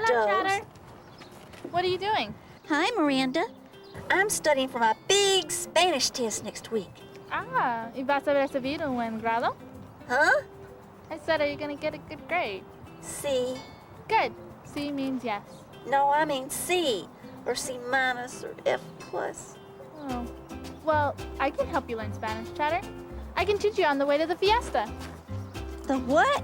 Hola, Chatter. What are you doing? Hi, Miranda. I'm studying for my big Spanish test next week. ¿Y vas a recibir un buen grado? Huh? I said, are you going to get a good grade? C. Good. C means yes. No, I mean C, or C minus, or F plus. Oh. Well, I can help you learn Spanish, Chatter. I can teach you on the way to the Fiesta. The what?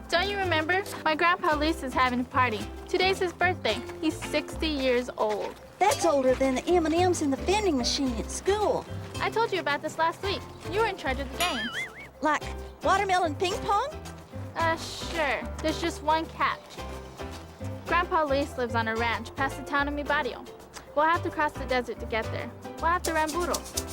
Don't you remember? My grandpa Luis is having a party. Today's his birthday. He's 60 years old. That's older than the M&Ms in the vending machine at school. I told you about this last week. You were in charge of the games. Like watermelon ping pong? Sure. There's just one catch. Grandpa Luis lives on a ranch past the town of Mi Barrio. We'll have to cross the desert to get there. We'll have to run burros.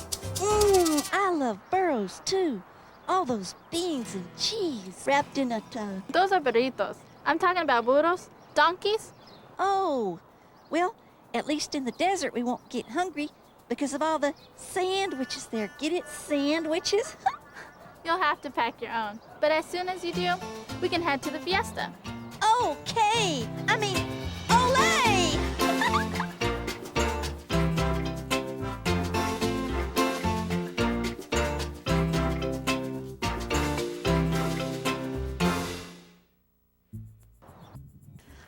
I love burros, too. All those beans and cheese wrapped in a Those are burritos. I'm talking about burros. Donkeys? Oh, well, at least in the desert we won't get hungry because of all the sandwiches there. Get it? Sandwiches? You'll have to pack your own. But as soon as you do, we can head to the Fiesta. Okay. I mean, olé!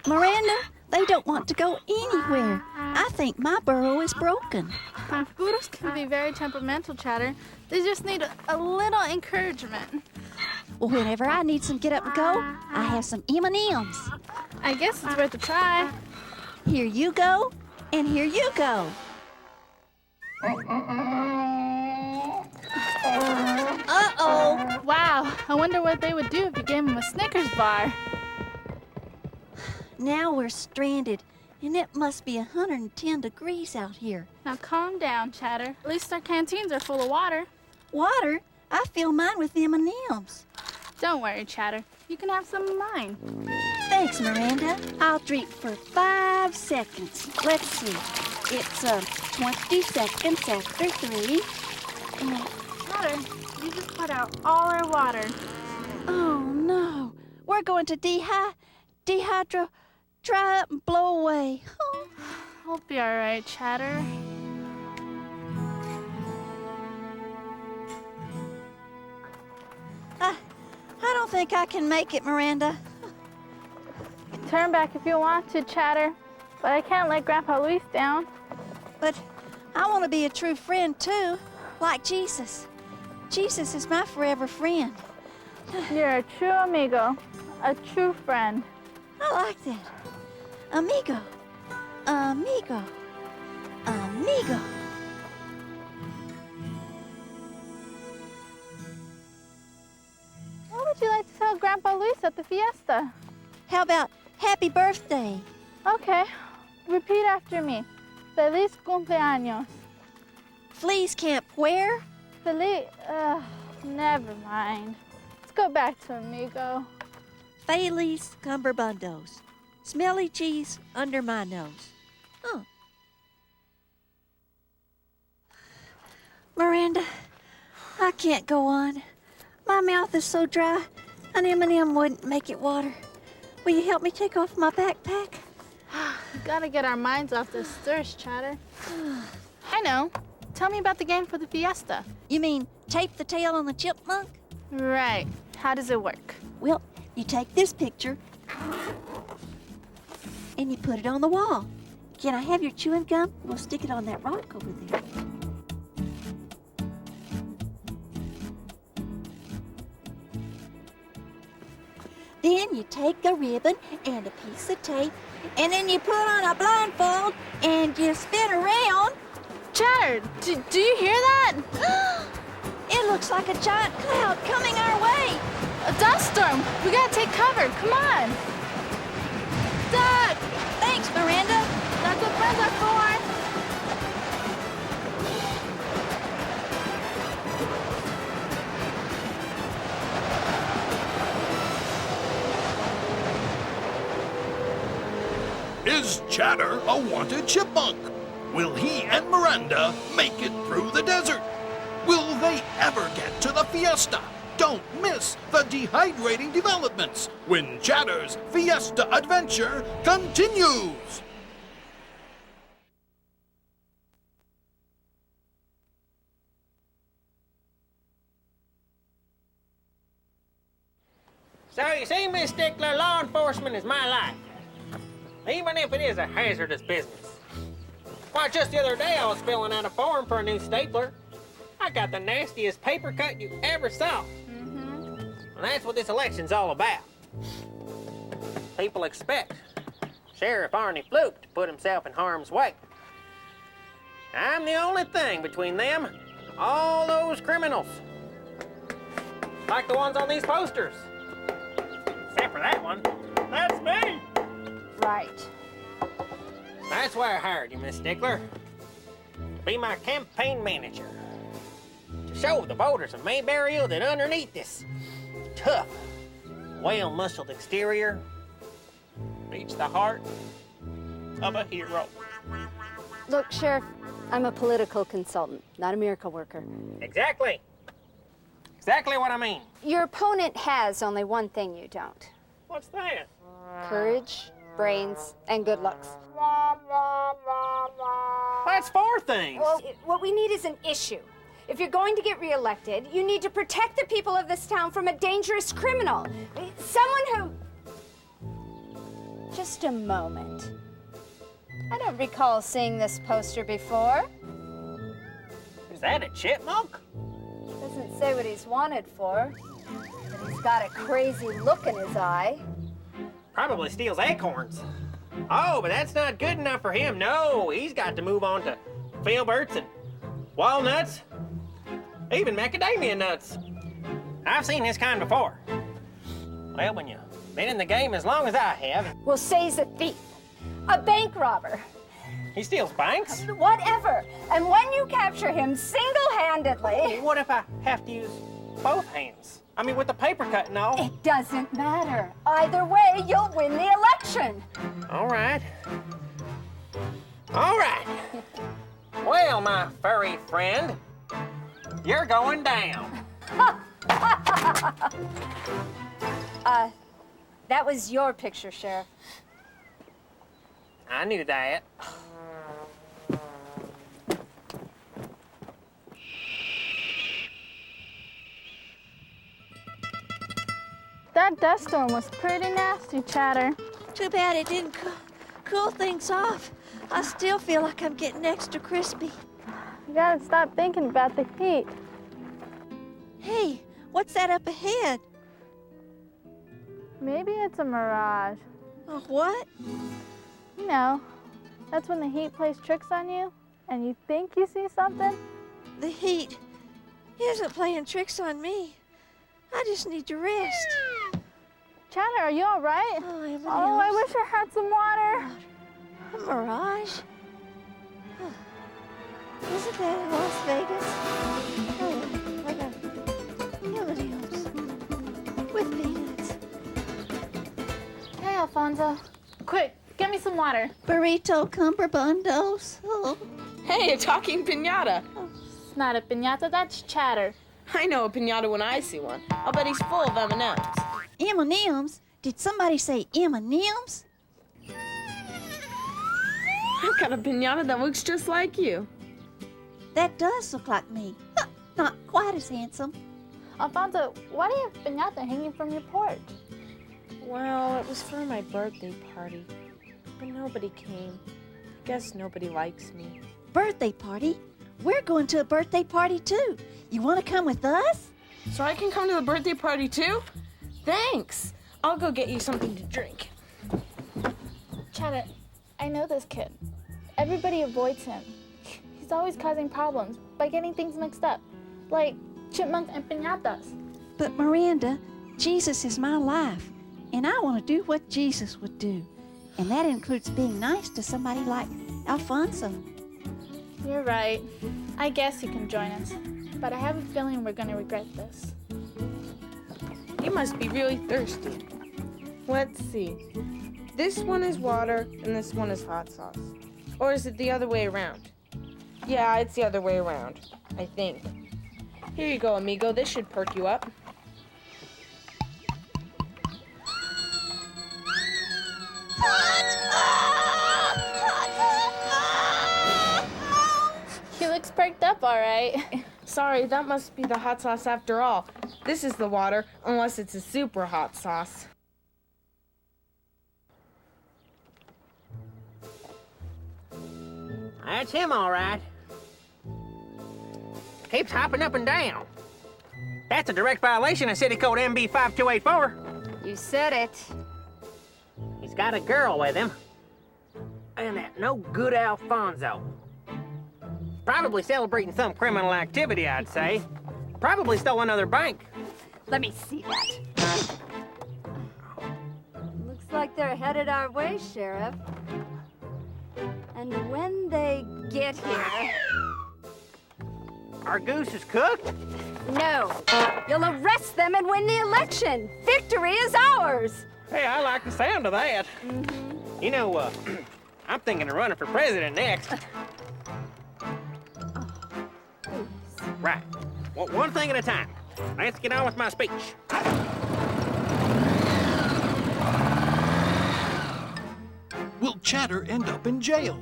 Miranda, they don't want to go anywhere. I think my burro is broken. Burros can be very temperamental, Chatter. They just need a little encouragement. Well, whenever I need some get up and go, I have some M&Ms. I guess it's worth a try. Here you go, and here you go. Uh-oh. Wow, I wonder what they would do if you gave them a Snickers bar. Now we're stranded, and it must be 110 degrees out here. Now calm down, Chatter. At least our canteens are full of water. Water? I fill mine with M&Ms. Don't worry, Chatter. You can have some of mine. Thanks, Miranda. I'll drink for 5 seconds. Let's see. It's 20 seconds after 3. Chatter, you just put out all our water. Oh, no. We're going to dry up and blow away. I'll be all right, Chatter. I don't think I can make it, Miranda. Turn back if you want to, Chatter. But I can't let Grandpa Luis down. But I want to be a true friend, too, like Jesus. Jesus is my forever friend. You're a true amigo, a true friend. I like that. Amigo. Amigo. Amigo. What would you like to tell Grandpa Luis at the Fiesta? How about happy birthday? Okay. Repeat after me. Feliz cumpleaños. Fleas camp where? Never mind. Let's go back to amigo. Feliz cumberbundos. Smelly cheese under my nose. Oh. Miranda, I can't go on. My mouth is so dry, an M&M wouldn't make it water. Will you help me take off my backpack? We gotta get our minds off this thirst, Chatter. I know. Tell me about the game for the Fiesta. You mean tape the tail on the chipmunk? Right. How does it work? Well, you take this picture and you put it on the wall. Can I have your chewing gum? We'll stick it on that rock over there. Then you take a ribbon and a piece of tape, and then you put on a blindfold and you spin around. Chatter, do you hear that? It looks like a giant cloud coming our way. A dust storm. We gotta take cover. Come on. Duck! Thanks, Miranda. That's what friends are for. Is Chatter a wanted chipmunk? Will he and Miranda make it through the desert? Will they ever get to the Fiesta? don't miss the dehydrating developments when Chatter's Fiesta adventure continues. So you see, Miss Stickler, law enforcement is my life. Even if it is a hazardous business. Why, just the other day I was filling out a form for a new stapler. I got the nastiest paper cut you ever saw. And that's what this election's all about. People expect Sheriff Arnie Fluke to put himself in harm's way. I'm the only thing between them and all those criminals. Like the ones on these posters. Except for that one. That's me! Right. That's why I hired you, Miss Stickler. To be my campaign manager. To show the voters of Mayberry Hill that underneath this tough, well-muscled exterior beats the heart of a hero. Look, Sheriff, I'm a political consultant, not a miracle worker. Exactly. Exactly what I mean. Your opponent has only one thing you don't. What's that? Courage, brains, and good looks. That's 4 things. Well, what we need is an issue. If you're going to get reelected, you need to protect the people of this town from a dangerous criminal. Someone who... Just a moment. I don't recall seeing this poster before. Is that a chipmunk? Doesn't say what he's wanted for, but he's got a crazy look in his eye. Probably steals acorns. Oh, but that's not good enough for him. No, he's got to move on to filberts and walnuts, even macadamia nuts. I've seen this kind before. Well, when you've been in the game as long as I have. We'll say he's a thief, a bank robber, He steals banks? whatever. And when you capture him single-handedly... What if I have to use both hands? I mean, with the paper cut and all. It doesn't matter. Either way, you'll win the election. All right. All right. Well, my furry friend, you're going down. That was your picture, Sheriff. I knew that. That dust storm was pretty nasty, Chatter. Too bad it didn't cool things off. I still feel like I'm getting extra crispy. You gotta stop thinking about the heat. Hey, what's that up ahead? Maybe it's a mirage. Oh, what? You know, that's when the heat plays tricks on you and you think you see something. The heat isn't playing tricks on me. I just need to rest. Chatter, are you all right? Oh, Emily, Oh, I wish I had some water. A mirage? Isn't that in Las Vegas? Oh, I got M&Ms with peanuts. Hey, Alfonso. Quick, get me some water. Burrito cumberbundos. Oh. Hey, a talking piñata. It's not a piñata, that's Chatter. I know a piñata when I see one. I'll bet he's full of M&Ms. M&Ms? Did somebody say M&Ms? I've got a piñata that looks just like you. That does look like me. Not quite as handsome. Alfonso, why do you have piñata hanging from your porch? Well, it was for my birthday party, but nobody came. I guess nobody likes me. Birthday party? We're going to a birthday party too. You want to come with us? So I can come to the birthday party too? Thanks. I'll go get you something to drink. Chatter, I know this kid. Everybody avoids him. He's always causing problems by getting things mixed up, like chipmunks and piñatas. But Miranda, Jesus is my life, and I want to do what Jesus would do. And that includes being nice to somebody like Alfonso. You're right. I guess you can join us, but I have a feeling we're gonna regret this. You must be really thirsty. Let's see. This one is water and this one is hot sauce. Or is it the other way around? Yeah, it's the other way around, I think. Here you go, amigo. This should perk you up. He looks perked up all right. Sorry, that must be the hot sauce after all. This is the water, unless it's a super hot sauce. That's him, all right. Keeps hopping up and down. That's a direct violation of City Code MB 5284. You said it. He's got a girl with him. And that no good Alfonso. Probably celebrating some criminal activity, I'd say. Probably stole another bank. Let me see that. Looks like they're headed our way, Sheriff. And when they get here... Our goose is cooked? No. You'll arrest them and win the election. Victory is ours. Hey, I like the sound of that. You know, I'm thinking of running for president next. Right. Well, one thing at a time. Let's get on with my speech. Will Chatter end up in jail?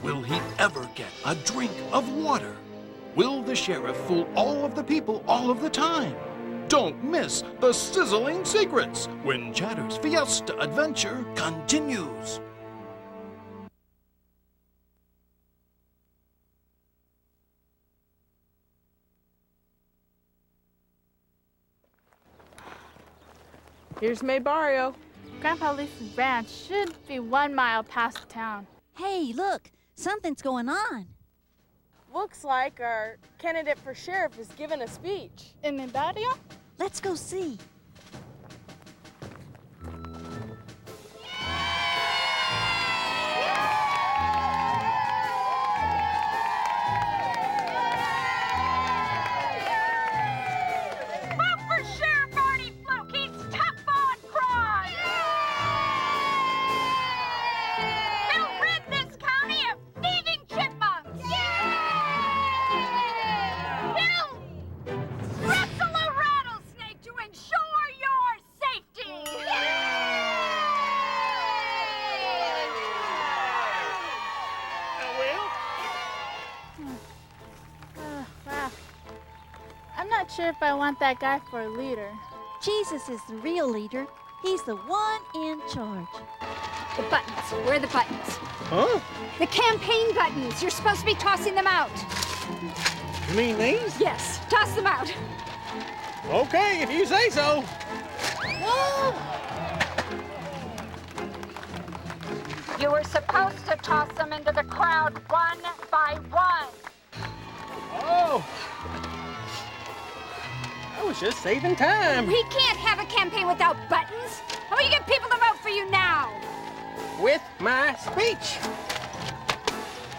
Will he ever get a drink of water? Will the sheriff fool all of the people all of the time? Don't miss the sizzling secrets when Chatter's Fiesta adventure continues. Here's my barrio. Grandpa Lisa's ranch should be 1 mile past town. Hey, look, something's going on. Looks like our candidate for sheriff is giving a speech. In the barrio? Let's go see. I'm not sure if I want that guy for a leader. Jesus is the real leader. He's the one in charge. The buttons. Where are the buttons? Huh? The campaign buttons. You're supposed to be tossing them out. You mean these? Yes, toss them out. Okay, if you say so. You were supposed to toss them into the crowd one by one. Oh. I was just saving time. We can't have a campaign without buttons. How will you get people to vote for you now? With my speech.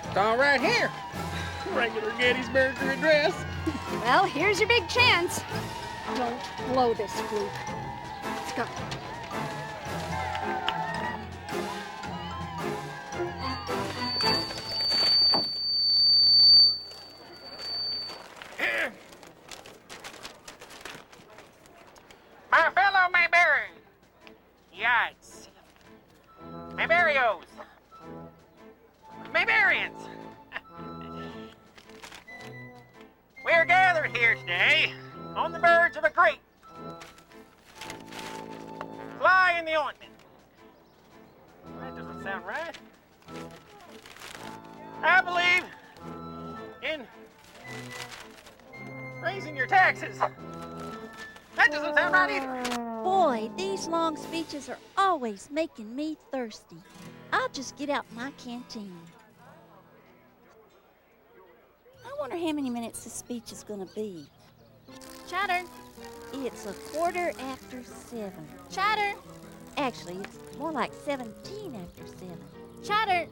It's all right here. Regular Gettysburg Address. Well, here's your big chance. Don't blow this fluke. Let's go. My fellow Mayberry. Yikes. Mayberrios. Mayberians. We're gathered here today on the verge of a great fly in the ointment. That doesn't sound right. I believe in raising your taxes. That doesn't sound right either. Boy, these long speeches are always making me thirsty. I'll just get out my canteen. I wonder how many minutes this speech is going to be. Chatter, It's 7:15. Chatter, Actually, it's more like 17 after 7. Chatter.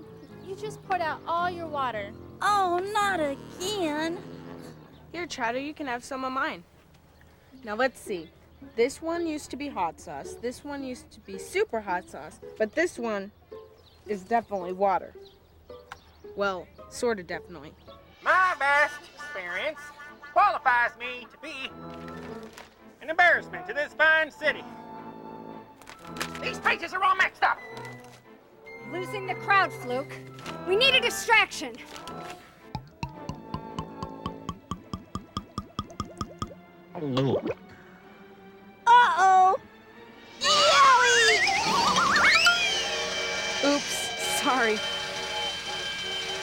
You just poured out all your water. Oh, not again. Here, Chatter, you can have some of mine. Now let's see. This one used to be hot sauce. This one used to be super hot sauce. But this one is definitely water. Well, sort of definitely. My vast experience qualifies me to be an embarrassment to this fine city. These pages are all mixed up. losing the crowd, Fluke. We need a distraction. Uh-oh! Yowie! Oops, sorry.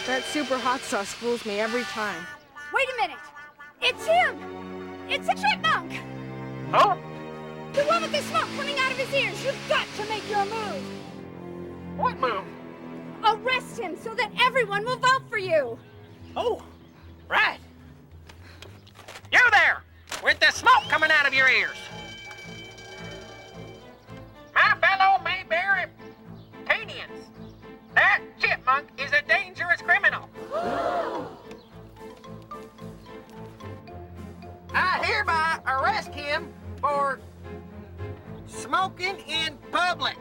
That super hot sauce fools me every time. Wait a minute. It's him. It's a chipmunk. Huh? The one with the smoke coming out of his ears. You've got to make your move. What move? Arrest him so that everyone will vote for you. Oh, right. You there, with the smoke coming out of your ears. My fellow Mayberry-tanians, that chipmunk is a dangerous criminal. I hereby arrest him for smoking in public.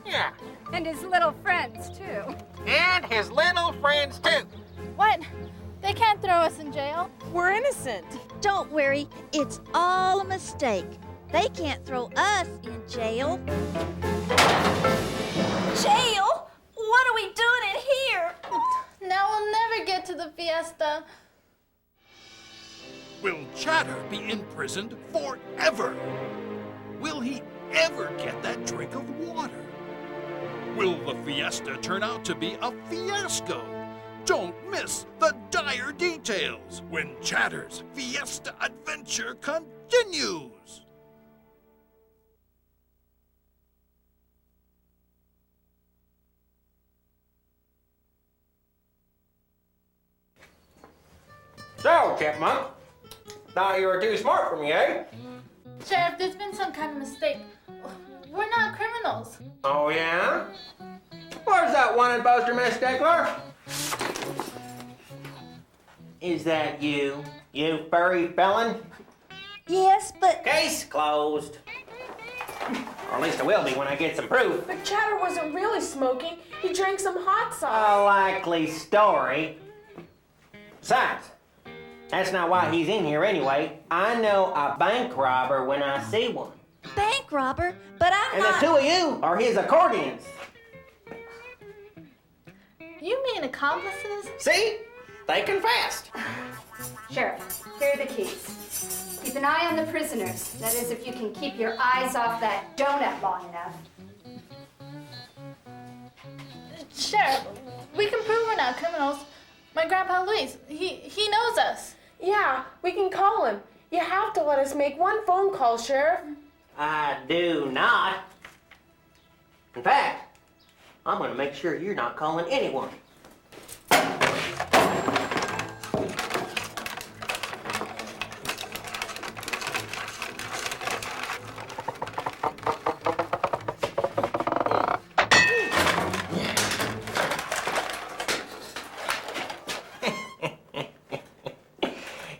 Yeah, And his little friends, too. and his little friends too. What? They can't throw us in jail. We're innocent. Don't worry, it's all a mistake. They can't throw us in jail. Jail? What are we doing in here? Now we'll never get to the fiesta. Will Chatter be imprisoned forever? Will he ever get that drink of water? Will the fiesta turn out to be a fiasco? Don't miss the dire details when Chatter's fiesta adventure continues. So, chipmunk, thought you were too smart for me, eh? Sheriff, there's been some kind of mistake. We're not criminals. Oh, yeah? Where's that wanted poster, Miss Stickler? Is that you furry felon? Yes, but Case closed. Or at least it will be when I get some proof. But Chatter wasn't really smoking. He drank some hot sauce. A likely story. Besides, that's not why he's in here anyway. I know a bank robber when I see one. bank robber, but I'm And not. the two of you are his accordions. You mean accomplices? See? They confessed. Sheriff, here are the keys. Keep an eye on the prisoners. That is, if you can keep your eyes off that donut long enough. Sheriff, we can prove we're not criminals. My grandpa Luis, he knows us. Yeah, we can call him. You have to let us make one phone call, Sheriff. I do not. In fact, I'm going to make sure you're not calling anyone.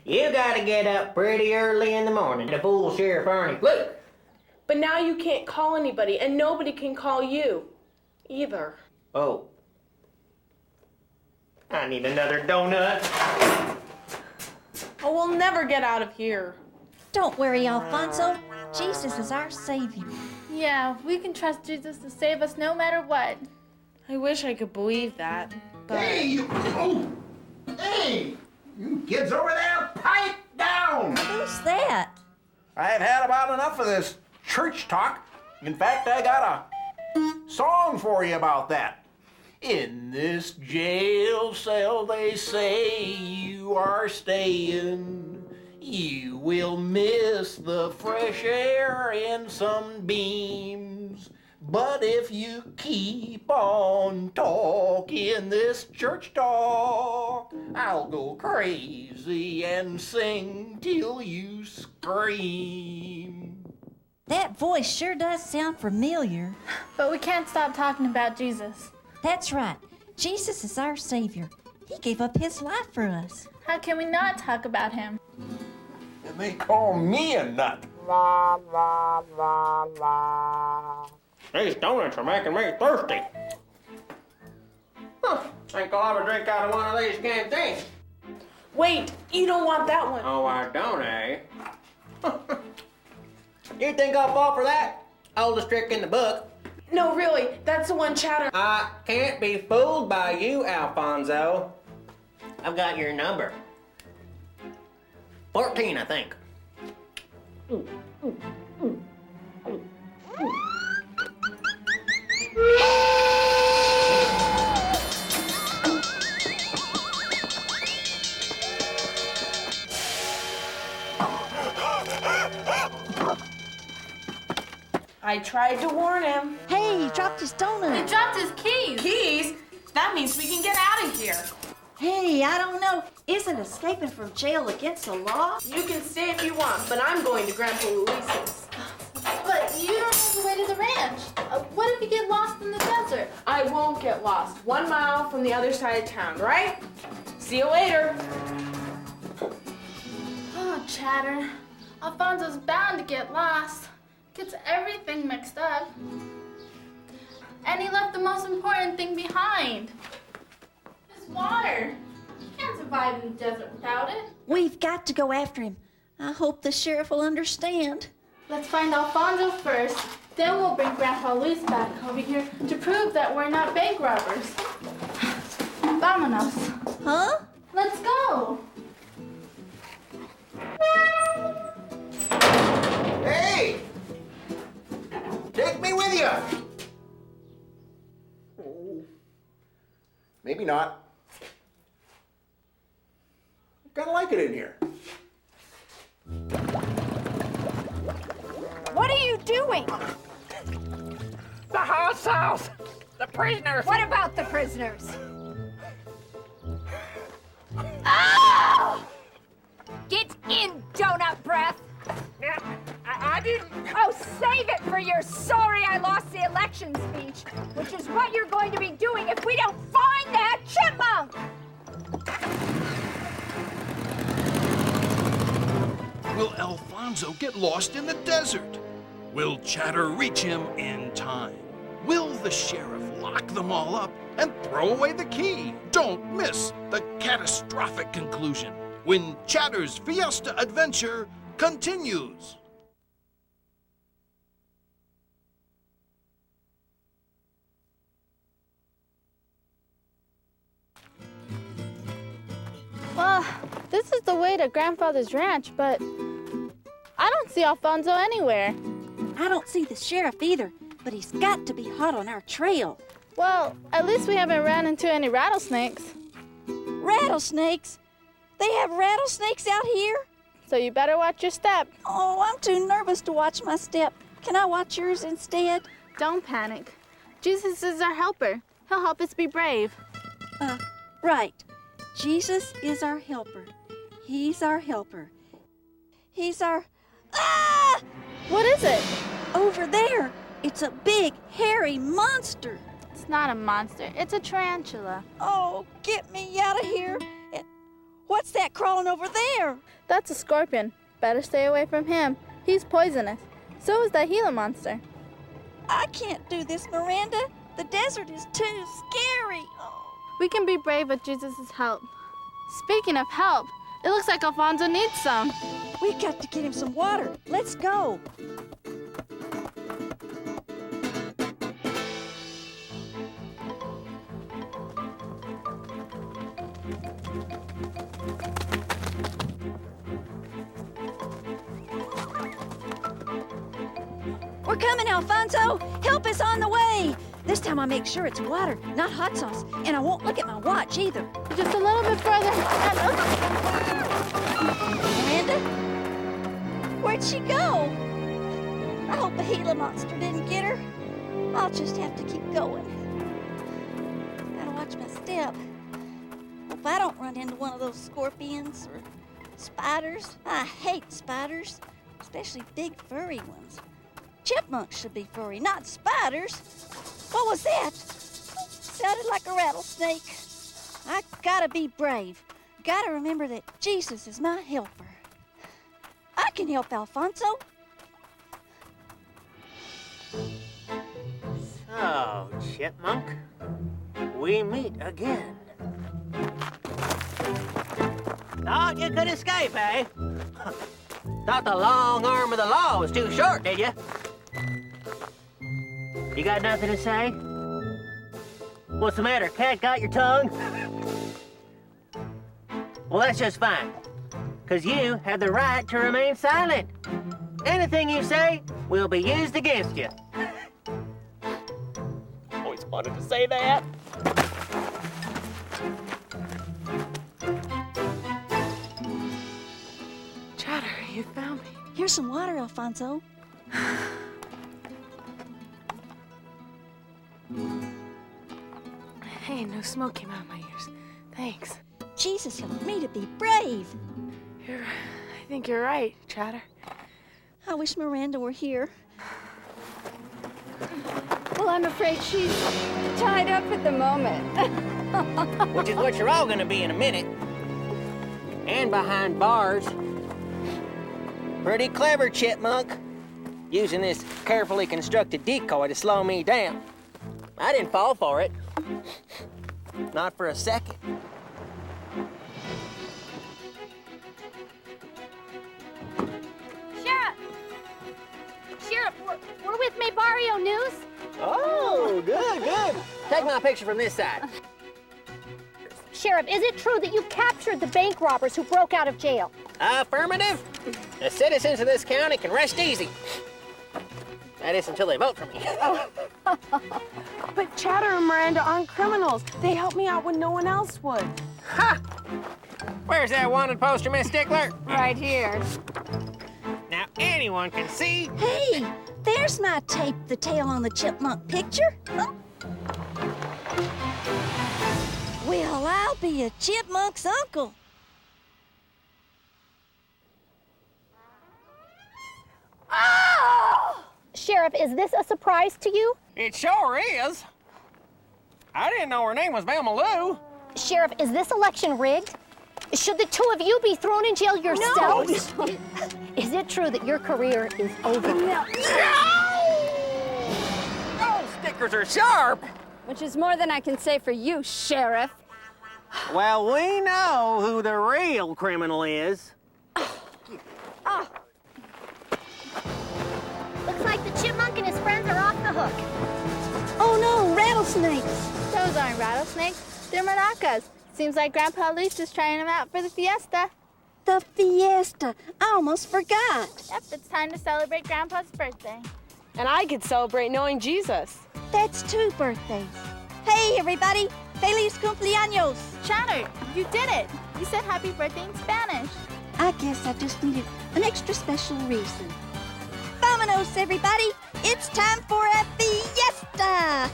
You gotta get up pretty early in the morning to fool Sheriff Arnie Fluke. But now you can't call anybody, and nobody can call you either. Oh. I need another donut. Oh, we'll never get out of here. Don't worry, Alfonso. Jesus is our Savior. Yeah, we can trust Jesus to save us no matter what. I wish I could believe that, but... Hey, you! Oh! Hey! You kids over there, pipe down! Who's that? I've had about enough of this church talk. In fact, I got a song for you about that. In this jail cell, they say you are staying. You will miss the fresh air and sunbeams. But if you keep on talking this church talk, I'll go crazy and sing till you scream. That voice sure does sound familiar. But we can't stop talking about Jesus. That's right. Jesus is our Savior. He gave up his life for us. How can we not talk about him? And they call me a nut. These donuts are making me thirsty. Huh. Think I'll have a drink out of one of these canteens. Wait, you don't want that one. Oh, I don't, eh? You think I'll fall for that? Oldest trick in the book. No, really, that's the one Chatter. I can't be fooled by you, Alfonso. I've got your number. 14, I think. I tried to warn him. Hey, he dropped his donut. He dropped his keys. Keys? That means we can get out of here. Hey, I don't know. Isn't escaping from jail against the law? You can stay if you want, but I'm going to Grandpa Luis's. But you don't know the way to the ranch. What if you get lost in the desert? I won't get lost. 1 mile from the other side of town, right? See you later. Oh, Chatter. Alfonso's bound to get lost. Gets everything mixed up. And he left the most important thing behind. His water. You can't survive in the desert without it. We've got to go after him. I hope the sheriff will understand. Let's find Alfonso first. Then we'll bring Grandpa Luis back over here to prove that we're not bank robbers. Vámonos. Huh? Let's go. Hey! Take me with you! Oh, maybe not. I kinda like it in here. What are you doing? The hot sauce! The prisoners! What about the prisoners? Oh! Get in, donut breath! Yeah, I didn't... Oh, save it for your sorry I lost the election speech, which is what you're going to be doing if we don't find that chipmunk! Will Alfonso get lost in the desert? Will Chatter reach him in time? Will the sheriff lock them all up and throw away the key? Don't miss the catastrophic conclusion when Chatter's Fiesta adventure continues. Well, this is the way to Grandfather's ranch, but I don't see Alfonso anywhere. I don't see the sheriff either, but he's got to be hot on our trail. Well, at least we haven't ran into any rattlesnakes. Rattlesnakes? They have rattlesnakes out here? So you better watch your step. Oh, I'm too nervous to watch my step. Can I watch yours instead? Don't panic. Jesus is our helper. He'll help us be brave. Right. Jesus is our helper. He's our helper. He's our... Ah! What is it? Over there. It's a big, hairy monster. It's not a monster. It's a tarantula. Oh, get me out of here. What's that crawling over there? That's a scorpion. Better stay away from him. He's poisonous. So is that Gila monster. I can't do this, Miranda. The desert is too scary. Oh. We can be brave with Jesus' help. Speaking of help, it looks like Alfonso needs some. We got to get him some water. Let's go. We're coming, Alfonso. Help is on the way. This time I make sure it's water, not hot sauce, and I won't look at my watch either. Just a little bit further. Miranda? Where'd she go? I hope the Gila monster didn't get her. I'll just have to keep going. Gotta watch my step. Hope I don't run into one of those scorpions or spiders. I hate spiders, especially big furry ones. Chipmunks should be furry, not spiders. What was that? Sounded like a rattlesnake. I gotta be brave. Gotta remember that Jesus is my helper. I can help Alfonso. So, Chipmunk, we meet again. Thought you could escape, eh? Thought the long arm of the law was too short, did you? You got nothing to say? What's the matter? Cat got your tongue? Well, that's just fine. Because you have the right to remain silent. Anything you say will be used against you. Always wanted to say that. Chatter, you found me. Here's some water, Alfonso. Hey, no smoke came out of my ears. Thanks. Jesus help me to be brave. I think you're right, Chatter. I wish Miranda were here. Well, I'm afraid she's tied up at the moment. Which is what you're all gonna be in a minute. And behind bars. Pretty clever, chipmunk. Using this carefully constructed decoy to slow me down. I didn't fall for it. Not for a second. Sheriff, we're with Maybarrio News. Oh, good. Take my picture from this side. Sheriff, is it true that you captured the bank robbers who broke out of jail? Affirmative. The citizens of this county can rest easy. That is until they vote for me. But Chatter and Miranda aren't criminals. They helped me out when no one else would. Ha! Where's that wanted poster, Miss Stickler? Right here. Now anyone can see. Hey, there's my tape, the tail on the chipmunk picture. Huh? Well, I'll be a chipmunk's uncle. Sheriff, is this a surprise to you? It sure is. I didn't know her name was Velma Lou. Sheriff, is this election rigged? Should the two of you be thrown in jail yourselves? No. Is it true that your career is over? No. Those stickers are sharp. Which is more than I can say for you, Sheriff. Well, we know who the real criminal is. Looks like the chipmunk and his friends are off the hook. Oh no, rattlesnakes. Those aren't rattlesnakes. They're maracas. Seems like Grandpa Luis is trying them out for the fiesta. The Fiesta. I almost forgot. Yep, it's time to celebrate Grandpa's birthday. And I could celebrate knowing Jesus. That's 2 birthdays. Hey, everybody. Feliz cumpleaños. Chatter, you did it. You said happy birthday in Spanish. I guess I just needed an extra special reason. Vámonos, everybody. It's time for a fiesta.